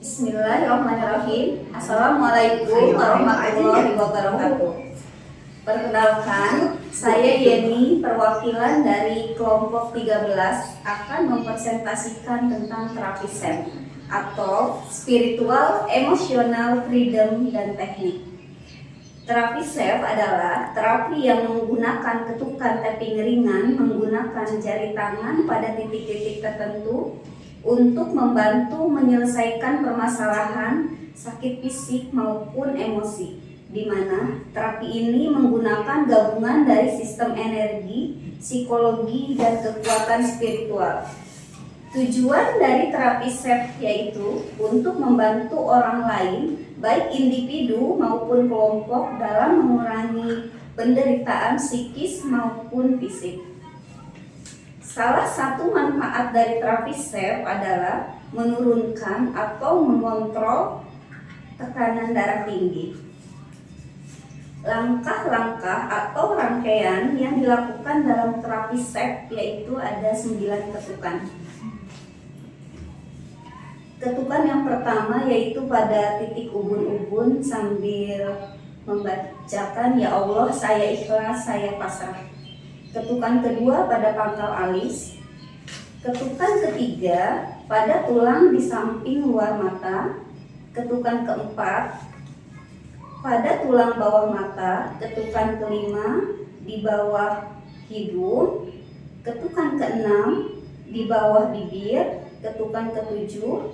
Bismillahirrahmanirrahim. Assalamualaikum warahmatullahi wabarakatuh. Perkenalkan, saya Yeni, perwakilan dari kelompok 13 akan mempresentasikan tentang terapi SEM atau Spiritual, Emotional, Freedom, dan Teknik. Terapi SEM adalah terapi yang menggunakan ketukan tapping ringan menggunakan jari tangan pada titik-titik tertentu untuk membantu menyelesaikan permasalahan sakit fisik maupun emosi, di mana terapi ini menggunakan gabungan dari sistem energi, psikologi, dan kekuatan spiritual. Tujuan dari terapi SEM yaitu untuk membantu orang lain, baik individu maupun kelompok, dalam mengurangi penderitaan psikis maupun fisik. Salah satu manfaat dari terapi SEM adalah menurunkan atau mengontrol tekanan darah tinggi. Langkah-langkah atau rangkaian yang dilakukan dalam terapi SEM yaitu ada 9 ketukan. Ketukan yang pertama yaitu pada titik ubun-ubun sambil membacakan "Ya Allah, saya ikhlas, saya pasrah". Ketukan kedua pada pangkal alis. Ketukan ketiga pada tulang di samping luar mata. Ketukan keempat pada tulang bawah mata. Ketukan kelima di bawah hidung. Ketukan keenam di bawah bibir. Ketukan ketujuh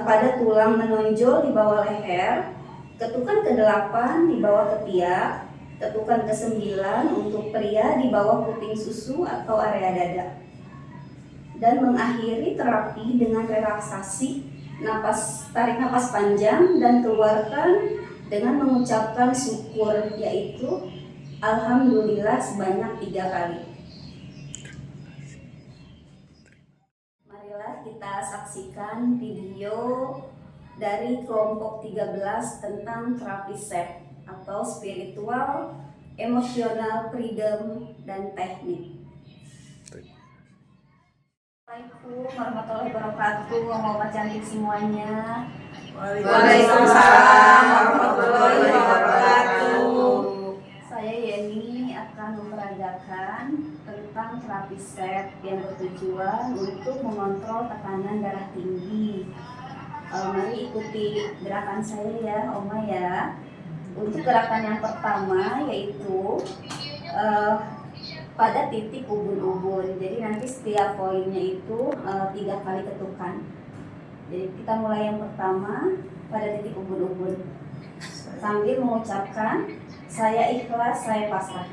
pada tulang menonjol di bawah leher. Ketukan kedelapan di bawah ketiak. Ketukan ke-9 untuk pria di bawah puting susu atau area dada. Dan mengakhiri terapi dengan relaksasi, tarik napas panjang dan keluarkan dengan mengucapkan syukur, yaitu Alhamdulillah sebanyak 3 kali. Marilah kita saksikan video dari kelompok 13 tentang terapi SEM atau Spiritual, Emotional, Freedom, dan Teknik. Assalamualaikum warahmatullahi wabarakatuh, Mama cantik semuanya. Waalaikumsalam warahmatullahi wabarakatuh. Saya Yeni akan memperagakan tentang terapi SEM yang bertujuan untuk mengontrol tekanan darah tinggi. Mari ikuti gerakan saya ya, Oma ya. Untuk gerakan yang pertama yaitu pada titik ubun-ubun. Jadi nanti setiap poinnya itu 3 kali ketukan. Jadi kita mulai yang pertama pada titik ubun-ubun sambil mengucapkan saya ikhlas, saya pasrah.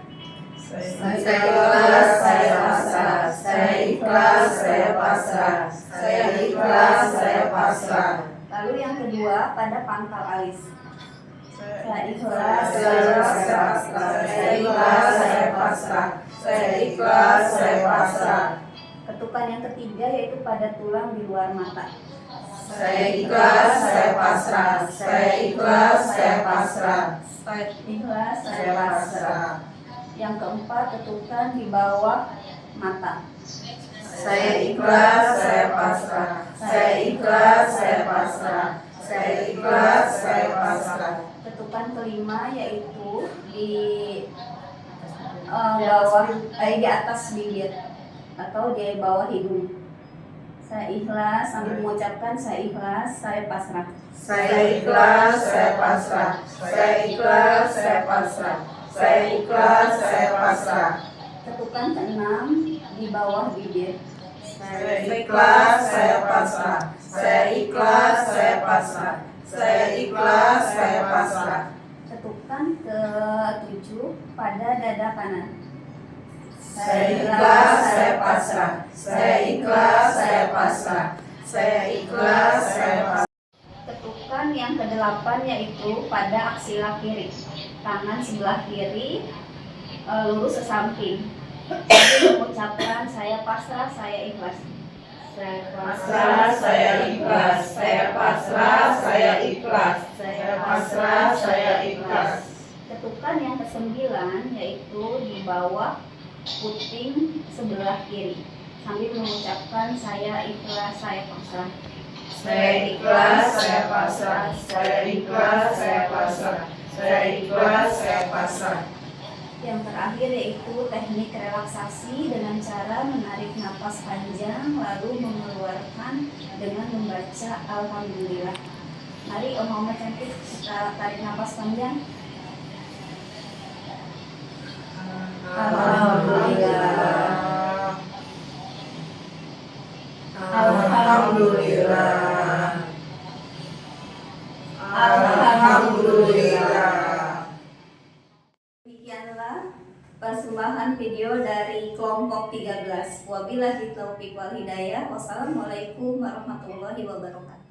Saya ikhlas, saya pasrah. Saya ikhlas, saya pasrah. Saya ikhlas, saya pasrah. Lalu yang kedua pada pangkal alis. Saya ikhlas, Saya ikhlas, saya pasrah. Saya ikhlas, saya pasrah. Ketukan yang ketiga yaitu pada tulang di luar mata. Saya ikhlas, saya pasrah. Saya ikhlas, saya pasrah. Saya ikhlas, saya Saya pasrah. pasrah. Yang keempat ketukan di bawah mata. Saya ikhlas, saya pasrah. Saya ikhlas, saya pasrah. Saya ikhlas, saya pasrah. Ketukan kelima yaitu di di atas bibir atau di bawah hidung. Saya ikhlas sambil mengucapkan saya ikhlas, saya pasrah. Saya ikhlas, saya pasrah. Saya ikhlas, saya pasrah. Saya ikhlas, saya pasrah. Ketukan keenam di bawah bibir. Saya ikhlas, saya pasrah. Saya ikhlas, saya pasrah. Saya ikhlas, saya pasrah. Ketukan ke-7 pada dada kanan. Saya ikhlas, saya pasrah. Saya ikhlas, saya pasrah. Saya ikhlas, saya pasrah. Ketukan yang ke-8 yaitu pada aksila kiri. Tangan sebelah kiri lurus ke samping. Jadi mengucapkan saya pasrah, saya ikhlas. Saya Pasrah, saya ikhlas. Saya pasrah, saya ikhlas. Saya pasrah, saya ikhlas. Ketukan yang ke-9 yaitu di bawah puting sebelah kiri sambil mengucapkan saya ikhlas, saya pasrah. Saya ikhlas, saya pasrah. Saya ikhlas, saya pasrah. Saya ikhlas, saya pasrah. Yang terakhir yaitu teknik relaksasi dengan cara menarik napas panjang lalu mengeluarkan dengan membaca Alhamdulillah. Mari Mama cantik kita tarik napas panjang. Alhamdulillah. Alhamdulillah. Alhamdulillah. Demikianlah persembahan video dari kelompok 13. Wabillahi taufiq wal hidayah. Wassalamualaikum warahmatullahi wabarakatuh.